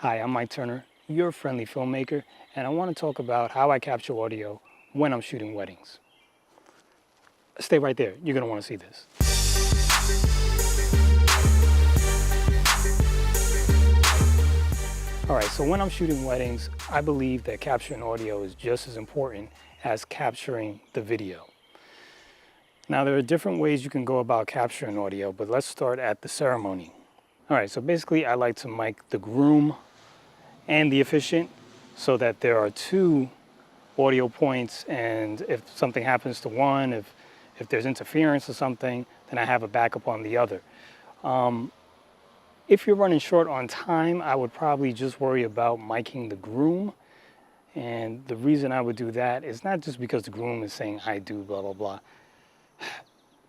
Hi, I'm Mike Turner, your friendly filmmaker, and I want to talk about how I capture audio when I'm shooting weddings. Stay right there, you're going to want to see this. All right, so when I'm shooting weddings, I believe that capturing audio is just as important as capturing the video. Now, there are different ways you can go about capturing audio, but let's start at the ceremony. All right, so basically I like to mic the groom and the officiant so that there are two audio points, and if something happens to one, if there's interference or something, then I have a backup on the other. If you're running short on time, I would probably just worry about miking the groom. And the reason I would do that is not just because the groom is saying I do, blah, blah, blah.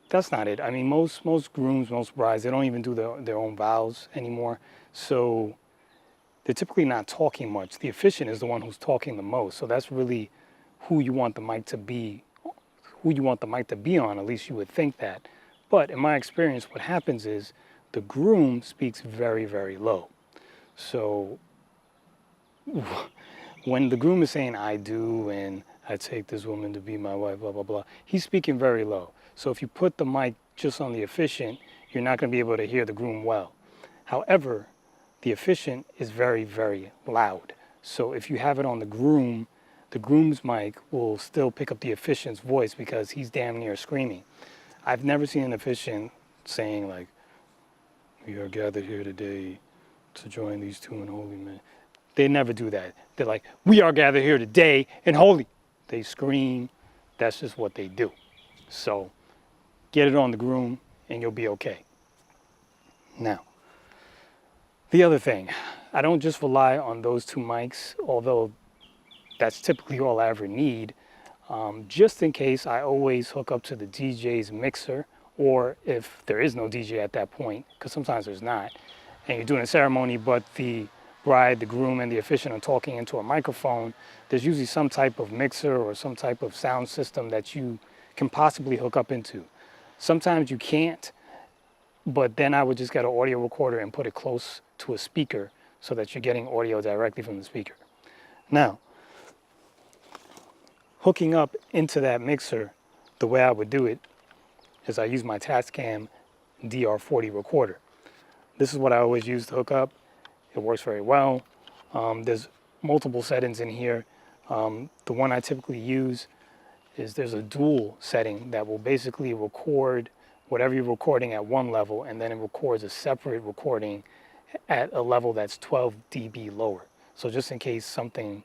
That's not it. I mean, most grooms, most brides, they don't even do their own vows anymore. So they're typically not talking much. The officiant is the one who's talking the most. So that's really who you want the mic to be, on, at least you would think that. But in my experience, what happens is the groom speaks very, very low. So when the groom is saying I do and I take this woman to be my wife, blah, blah, blah, he's speaking very low. So if you put the mic just on the officiant, you're not going to be able to hear the groom well. However, the officiant is very, very loud. So if you have it on the groom's mic will still pick up the officiant's voice because he's damn near screaming. I've never seen an officiant saying like, "We are gathered here today to join these two unholy men." They never do that. They're like, "We are gathered here today in holy." They scream. That's just what they do. So get it on the groom and you'll be okay. Now, the other thing, I don't just rely on those two mics, although that's typically all I ever need. Just in case, I always hook up to the DJ's mixer, or if there is no DJ at that point, because sometimes there's not, and you're doing a ceremony, but the bride, the groom, and the officiant are talking into a microphone, there's usually some type of mixer or some type of sound system that you can possibly hook up into. Sometimes you can't, but then I would just get an audio recorder and put it close to a speaker so that you're getting audio directly from the speaker. Now, hooking up into that mixer, the way I would do it is I use my Tascam Dr-40 recorder. This is what I always use to hook up. It works very well. There's multiple settings in here. The one I typically use is there's a dual setting that will basically record whatever you're recording at one level, and then it records a separate recording at a level that's 12 dB lower. So just in case something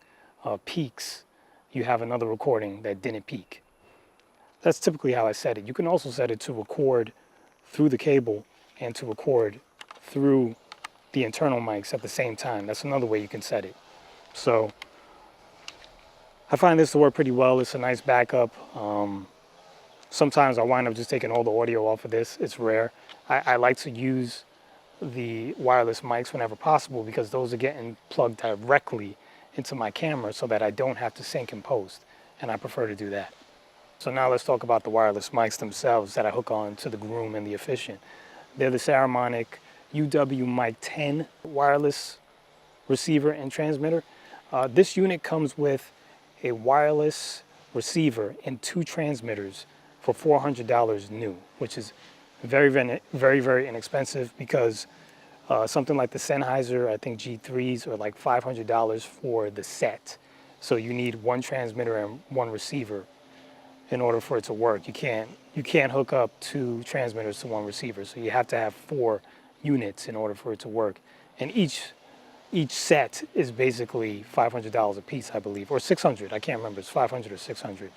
peaks, you have another recording that didn't peak. That's typically how I set it. You can also set it to record through the cable and to record through the internal mics at the same time. That's another way you can set it. So I find this to work pretty well. It's a nice backup. Sometimes I wind up just taking all the audio off of this. It's rare. I like to use the wireless mics whenever possible because those are getting plugged directly into my camera so that I don't have to sync and post, and I prefer to do that. So now let's talk about the wireless mics themselves that I hook on to the groom and the officiant. They're the Saramonic UW Mic 10 wireless receiver and transmitter. This unit comes with a wireless receiver and two transmitters for $400 new, which is very, very, very, very inexpensive because something like the Sennheiser, I think G3s are like $500 for the set. So you need one transmitter and one receiver in order for it to work. You can't hook up two transmitters to one receiver. So you have to have 4 units in order for it to work. And each set is basically $500 a piece, I believe, or $600. I can't remember. It's $500 or $600.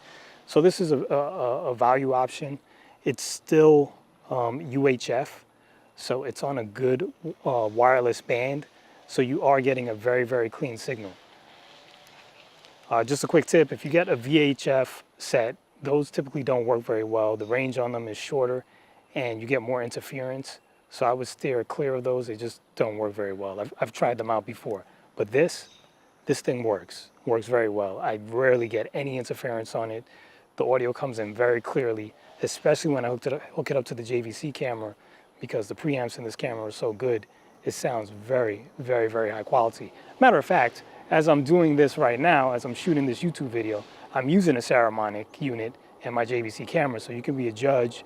So this is a value option. It's still UHF, so it's on a good wireless band. So you are getting a very, very clean signal. Just a quick tip, if you get a VHF set, those typically don't work very well. The range on them is shorter and you get more interference. So I would steer clear of those. They just don't work very well. I've tried them out before, but this thing works very well. I rarely get any interference on it. The audio comes in very clearly, especially when I hook it up to the JVC camera, because the preamps in this camera are so good. it sounds very, very, very high quality. Matter of fact, as I'm doing this right now, as I'm shooting this YouTube video, I'm using a saramonic unit and my JVC camera, so you can be a judge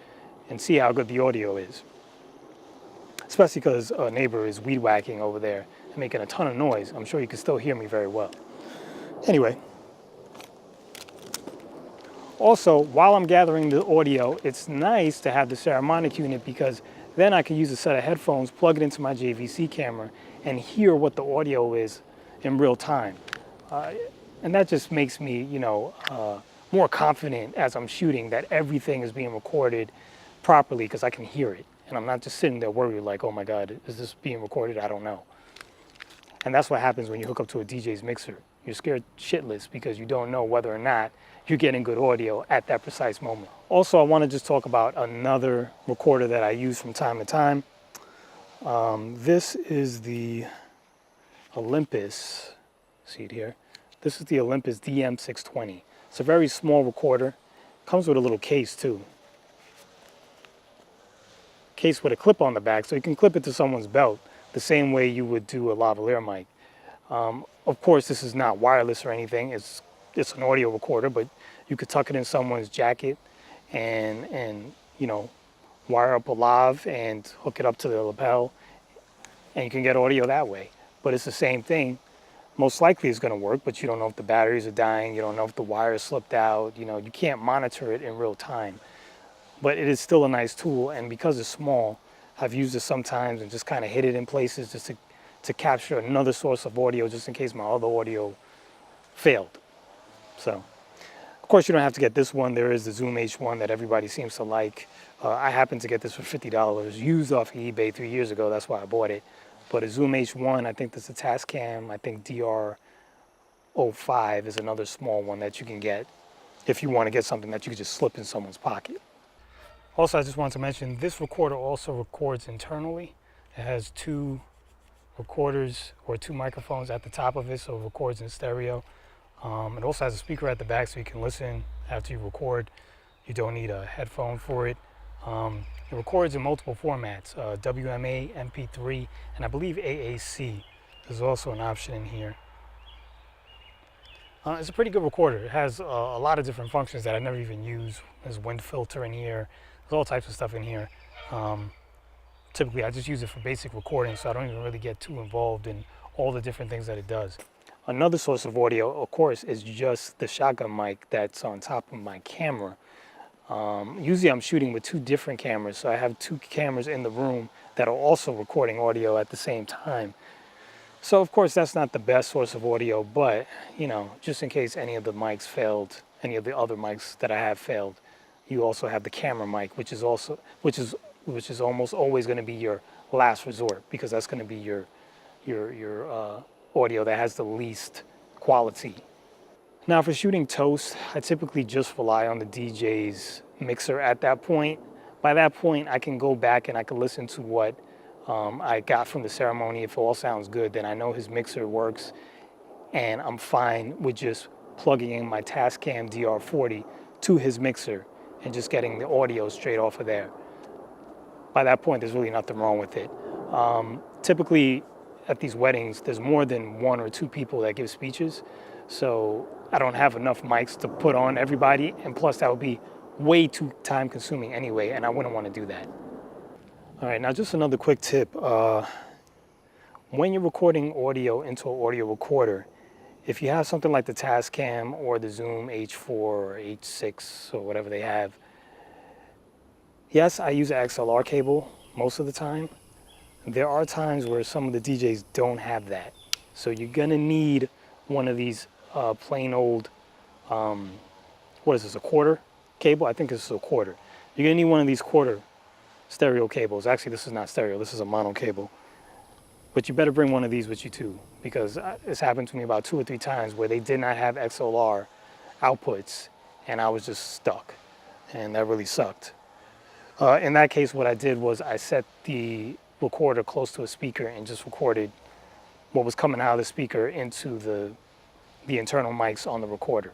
and see how good the audio is. Especially because a neighbor is weed whacking over there and making a ton of noise. I'm sure you can still hear me very well. Anyway, also, while I'm gathering the audio, it's nice to have the saramonic unit because then I can use a set of headphones, plug it into my JVC camera, and hear what the audio is in real time. And that just makes me, more confident as I'm shooting that everything is being recorded properly because I can hear it. And I'm not just sitting there worried like, oh my God, is this being recorded? I don't know. And that's what happens when you hook up to a DJ's mixer. You're scared shitless because you don't know whether or not you're getting good audio at that precise moment. Also, I want to just talk about another recorder that I use from time to time. This is the Olympus, see it here. This is the Olympus DM-620. It's a very small recorder. Comes with a little case too. Case with a clip on the back, so you can clip it to someone's belt the same way you would do a lavaliere mic. Of course, this is not wireless or anything. It's an audio recorder, but you could tuck it in someone's jacket and wire up a lav and hook it up to the lapel, and you can get audio that way. But it's the same thing. Most likely it's going to work, but you don't know if the batteries are dying. You don't know if the wire slipped out. You can't monitor it in real time. But it is still a nice tool, and because it's small, I've used it sometimes and just kind of hid it in places just to capture another source of audio just in case my other audio failed. So, of course, you don't have to get this one. There is the Zoom H1 that everybody seems to like. I happened to get this for $50 used off of eBay 3 years ago. That's why I bought it. But a Zoom H1, I think that's a Tascam. I think DR-05 is another small one that you can get if you want to get something that you can just slip in someone's pocket. Also, I just wanted to mention, this recorder also records internally. It has two recorders or two microphones at the top of it, so it records in stereo. It also has a speaker at the back so you can listen after you record. You don't need a headphone for it. It records in multiple formats, WMA, MP3, and I believe AAC. There's also an option in here. It's a pretty good recorder. It has a lot of different functions that I never even use. There's wind filter in here. There's all types of stuff in here. Typically, I just use it for basic recording, so I don't even really get too involved in all the different things that it does. Another source of audio, of course, is just the shotgun mic that's on top of my camera. Usually I'm shooting with two different cameras, so I have two cameras in the room that are also recording audio at the same time. So of course that's not the best source of audio, but just in case any of the mics failed, any of the other mics that I have failed, you also have the camera mic, which is almost always going to be your last resort, because that's going to be your audio that has the least quality. Now for shooting toast, I typically just rely on the DJ's mixer at that point. By that point, I can go back and I can listen to what I got from the ceremony. If all sounds good, then I know his mixer works, and I'm fine with just plugging in my Tascam Dr-40 to his mixer and just getting the audio straight off of there. By that point, there's really nothing wrong with it. Typically, at these weddings, there's more than one or two people that give speeches, so I don't have enough mics to put on everybody, and plus that would be way too time consuming anyway, and I wouldn't want to do that. All right, now just another quick tip. When you're recording audio into an audio recorder, if you have something like the Tascam or the Zoom H4 or H6 or whatever they have, yes, I use an XLR cable most of the time. There are times where some of the DJs don't have that. So you're gonna need one of these plain old, what is this, a quarter cable? I think this is a quarter. You're gonna need one of these quarter stereo cables. Actually, this is not stereo, this is a mono cable. But you better bring one of these with you too, because it's happened to me about 2 or 3 times where they did not have XLR outputs and I was just stuck, and that really sucked. In that case, what I did was I set the recorder close to a speaker and just recorded what was coming out of the speaker into the internal mics on the recorder.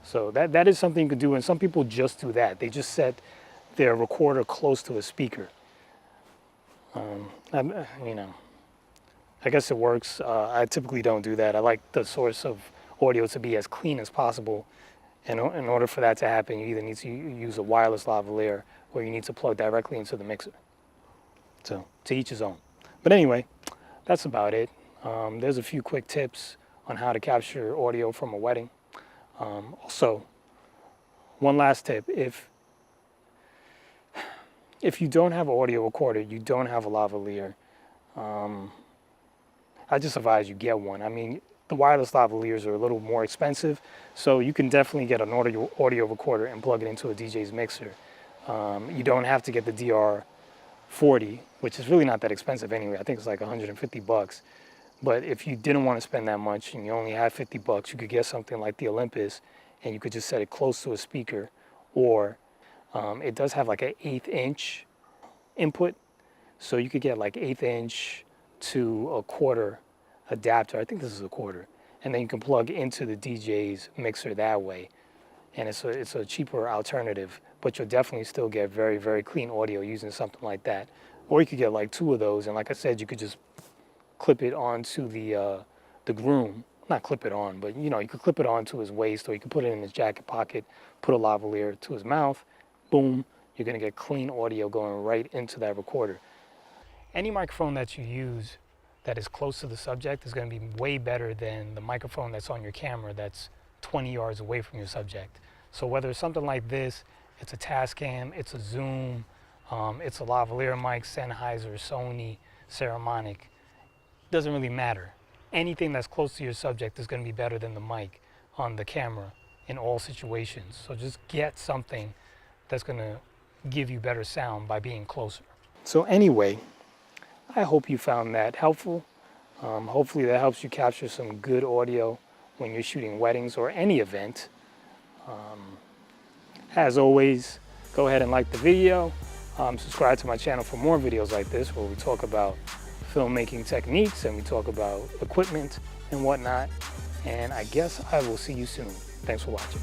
So that is something you could do, and some people just do that. They just set their recorder close to a speaker. I guess it works. I typically don't do that. I like the source of audio to be as clean as possible. And in order for that to happen, you either need to use a wireless lavaliere or you need to plug directly into the mixer. So to each his own. But anyway, that's about it. There's a few quick tips on how to capture audio from a wedding. Also, one last tip, if you don't have an audio recorder, you don't have a lavaliere, I just advise you get one. I mean, the wireless lavaliers are a little more expensive, so you can definitely get an audio recorder and plug it into a DJ's mixer. You don't have to get the DR-40, which is really not that expensive anyway. I think it's like 150 bucks. But if you didn't want to spend that much and you only have 50 bucks, you could get something like the Olympus and you could just set it close to a speaker, or it does have like an 1/8 inch input. So you could get like 1/8 inch to a quarter adapter. I think this is a quarter. And then you can plug into the DJ's mixer that way. And it's a cheaper alternative, but you'll definitely still get very, very clean audio using something like that. Or you could get like 2 of those, and like I said, you could just clip it onto the groom. Not clip it on, but you know, you could clip it onto his waist, or you could put it in his jacket pocket, put a lavaliere to his mouth, boom, you're gonna get clean audio going right into that recorder. Any microphone that you use that is close to the subject is gonna be way better than the microphone that's on your camera that's 20 yards away from your subject. So whether it's something like this, it's a Tascam, it's a Zoom, it's a lavaliere mic, Sennheiser, Sony, Saramonic, doesn't really matter. Anything that's close to your subject is going to be better than the mic on the camera in all situations. So just get something that's going to give you better sound by being closer. So anyway, I hope you found that helpful. Hopefully that helps you capture some good audio when you're shooting weddings or any event. As always, go ahead and like the video. Subscribe to my channel for more videos like this where we talk about filmmaking techniques and we talk about equipment and whatnot. And I guess I will see you soon. Thanks for watching.